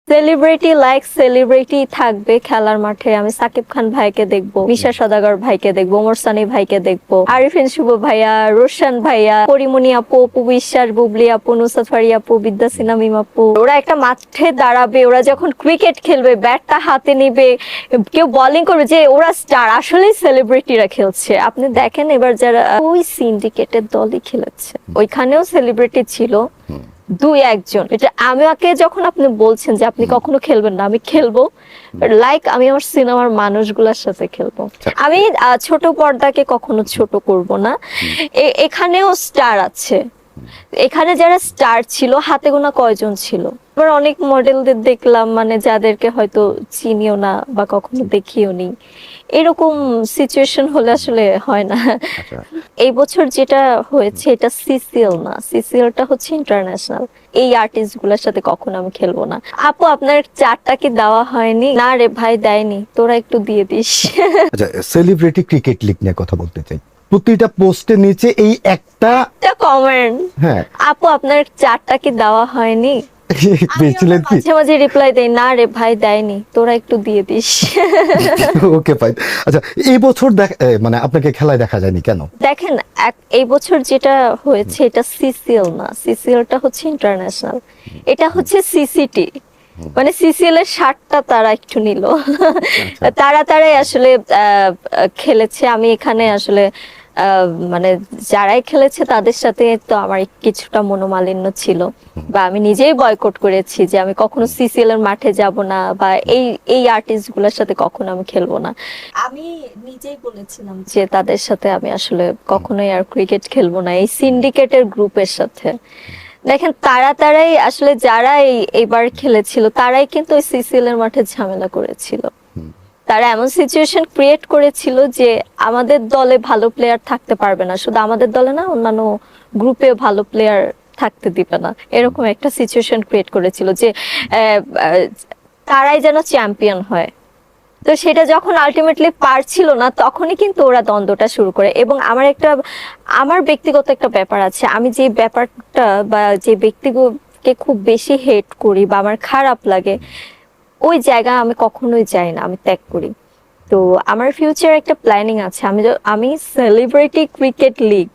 Celebrity like celebrity থাকবে খেলার মাঠে। আমি সাকিব খান ভাইকে দেখবো, মিশা সওদাগর ভাইকে দেখবো, ওমর সানি ভাইকে দেখবো, আরিফিন শুভ ভাইয়া, রোশন ভাইয়া, পরিমণি আপু, অপু বিশ্বাস, বুবলি আপু, নুসরাত ফারিয়া আপু, বিদ্যা সিনহা মিম আপু। ওরা একটা মাঠে দাঁড়াবে, ওরা যখন ক্রিকেট খেলবে, ব্যাটটা হাতে নিবে, কেউ বোলিং করবে, যে ওরা স্টার, আসলেই সেলিব্রিটিরা খেলছে। আপনি দেখেন এবার যারা ওই সিন্ডিকেটের দলই খেলেছে, ওইখানেও সেলিব্রিটি ছিল দুই একজন। এটা আমাকে যখন আপনি বলছেন যে আপনি কখনো খেলবেন না, আমি খেলবো, লাইক আমি আমার সিনেমার মানুষগুলোর সাথে খেলবো। আমি ছোট পর্দাকে কখনো ছোট করব না। এখানেও স্টার আছে, এখানে যারা স্টার ছিল হাতে গোনা কয়জন ছিল। এবার অনেক মডেলদের দেখলাম, মানে যাদেরকে হয়তো চিনিও না বা কখনো দেখিও নি, এরকম সিচুয়েশন হলে আসলে হয় না। এই বছর যেটা হয়েছে এটা সিসিএল না, সিসিএলটা হচ্ছে ইন্টারন্যাশনাল। এই আর্টিস্ট গুলার সাথে কখনো আমি খেলবো না। আপু আপনার চারটা কি দেওয়া হয়নি? না রে ভাই, দেয়নি, তোরা একটু দিয়ে দিস। আচ্ছা, সেলিব্রিটি ক্রিকেট লিগ নিয়ে কথা বলতে চাই। প্রতিটা পোস্টের নিচে এই একটা কমেন্ট, হ্যাঁ আপু আপনার চারটা কি দেওয়া হয়নি? পেয়েছিলেন কি? মাঝে মাঝে রিপ্লাই দেই, না রে ভাই দেয়নি, তোরা একটু দিয়ে দিস। Okay fine. আচ্ছা, এই বছর মানে আপনাকে খেলায় দেখা যায়নি কেন? দেখেন এই বছর যেটা হয়েছে এটা সিসিএল না, সিসিএলটা হচ্ছে ইন্টারন্যাশনাল। এটা হচ্ছে সিসিটি, মানে সিসিএল এর 60টা তারা একটু নিল। তারাই আসলে খেলেছে। আমি এখানে আসলে মানে যারাই খেলেছে তাদের সাথে তো আমার কিছুটা মনোমালিন্য ছিল, বা আমি নিজেই বয়কট করেছি যে আমি কখনো সিসিএল এর মাঠে যাব না, বা এই আর্টিস্ট গুলোর সাথে কখনো আমি খেলবো না। আমি নিজেই বলেছিলাম যে তাদের সাথে আমি আসলে কখনোই আর ক্রিকেট খেলবো না, এই সিন্ডিকেটের গ্রুপের সাথে। দেখেন তারাই আসলে যারা এইবার খেলেছিল তারাই কিন্তু ওই সিসিএল এর মাঠে ঝামেলা করেছিল। তারা এমন সিচুয়েশন ক্রিয়েট করেছিল যে আমাদের দলে ভালো প্লেয়ার থাকতে পারবে না, শুধু আমাদের দলে না, অন্যান্য গ্রুপে ভালো প্লেয়ার থাকতে দিবে না, এরকম একটা সিচুয়েশন ক্রিয়েট করেছিল যে তারাই যেন চ্যাম্পিয়ন হয়। তো সেটা যখন আলটিমেটলি পারছিল না, তখনই কিন্তু ওরা দ্বন্দ্বটা শুরু করে। এবং আমার ব্যক্তিগত একটা ব্যাপার আছে, আমি যে ব্যাপারটা বা যে ব্যক্তিকে খুব বেশি হেট করি বা আমার খারাপ লাগে, ওই জায়গা আমি কখনোই যাই না, আমি ত্যাগ করি। তো আমার ফিউচার একটা প্ল্যানিং আছে, আমি সেলিব্রিটি ক্রিকেট লিগ,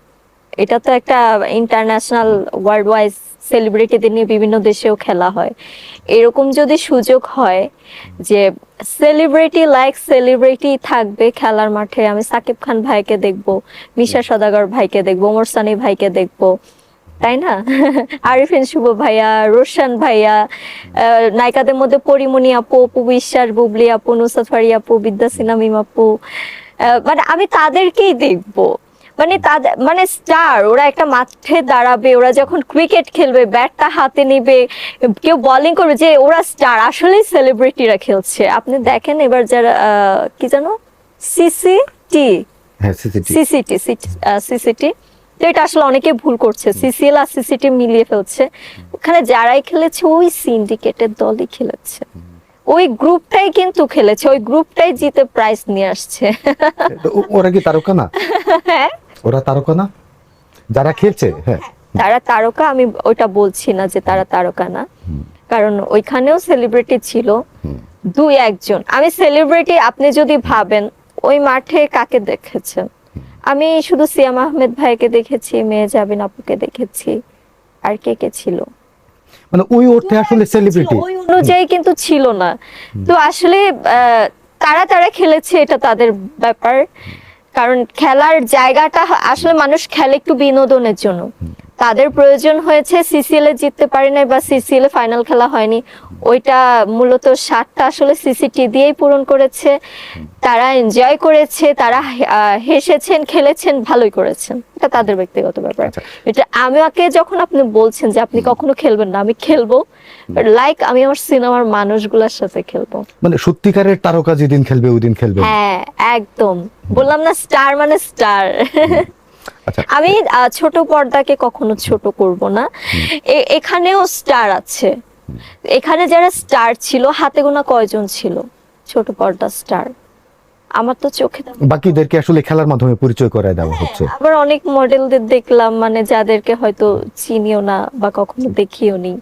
এটা তো একটা ইন্টারন্যাশনাল ওয়ার্ল্ড ওয়াইজ সেলিব্রিটিদের নিয়ে বিভিন্ন দেশেও খেলা হয়। এরকম যদি সুযোগ হয় যে সেলিব্রিটি লাইক সেলিব্রিটি থাকবে খেলার মাঠে, আমি সাকিব খান ভাইকে দেখবো, মিশা সওদাগর ভাইকে দেখবো, ওমর সানি ভাইকে দেখবো, তাই না? আরিফিন শুভ ভাইয়া, রোশন ভাইয়া, নায়িকাদের মধ্যে পরিমণি আপু, অপু বিশ্বাস, বুবলি আপু, নুসরাত ফারিয়া আপু, বিদ্যা সিনহা মিম আপু, মানে আমি তাদেরকেই দেখবো। মানে তাদের মানে স্টার, ওরা একটা মাঠে দাঁড়াবে, ওরা যখন ক্রিকেট খেলবে, ব্যাটটা হাতে নিবে, কেউ বোলিং করবে, যে ওরা স্টার, আসলেই সেলিব্রিটিরা খেলছে। আপনি দেখেন এবার যারা কি জানো সিসিটি, হ্যাঁ সিসিটি, তো এটা আসলে অনেকে ভুল করছে, সিসিএল আর সিসিটি মিলিয়ে ফেলছে। ওখানে যারাই খেলেছে ওই সিন্ডিকেটের দলই খেলেছে, ওই গ্রুপটাই কিন্তু খেলেছে, ওই গ্রুপটাই জিতে প্রাইজ নিয়ে আসছে। ওরা কি তারকা না? হ্যাঁ, ওরা তারকা না যারা খেলছে? হ্যাঁ, তারা তারকা, আমি ওইটা বলছি না যে তারা তারকা না, কারণ ওইখানেও সেলিব্রিটি ছিল দুই একজন। আমি সেলিব্রিটি, আপনি যদি ভাবেন ওই মাঠে কাকে দেখেছেন, আমি শুধু সিয়াম আহমেদ ভাইকে দেখেছি, মেয়ে জাবিন আপুকে দেখেছি, আর কে ছিল, মানে ওই অর্থে আসলে সেলিব্রিটি ওই অনুযায়ী কিন্তু ছিল না। তো আসলে তারা খেলেছে, এটা তাদের ব্যাপার। কারণ খেলার জায়গাটা আসলে মানুষ খেলে একটু বিনোদনের জন্য, তাদের প্রয়োজন হয়েছে, সিসিএল এ জিততে পারে নাই বা সিসিএল এ ফাইনাল খেলা হয়নি, ওইটা মূলত 60টা আসলে সিসিটি দিয়েই পূরণ করেছে। তারা এনজয় করেছে, তারা হেসেছেন, খেলেছেন, ভালোই করেছেন, এটা তাদের ব্যক্তিগত ব্যাপার। এটা আমাকে যখন আপনি বলছেন যে আপনি কখনো খেলবেন না, আমি খেলবো, লাইক আমি আমার সিনেমার মানুষগুলোর সাথে খেলবো। মানে সত্যিকারের তারকা যেদিন খেলবে ওই দিন খেলবে। হ্যাঁ একদম, বললাম না, স্টার মানে স্টার। আমি ছোট পর্দাকে কখনো ছোট করব না। এখানেও স্টার আছে, এখানে যারা স্টার ছিল হাতে গোনা কয়জন ছিল ছোট পর্দা স্টার। আমার তো চোখে বাকিদেরকে আসলে খেলার মাধ্যমে পরিচয় করায় দেওয়া হচ্ছে। আবার অনেক মডেলদের দেখলাম মানে যাদেরকে হয়তো চিনিও না বা কখনো দেখিও নি,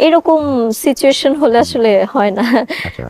এরকম সিচুয়েশন হলে আসলে হয় না। আচ্ছা।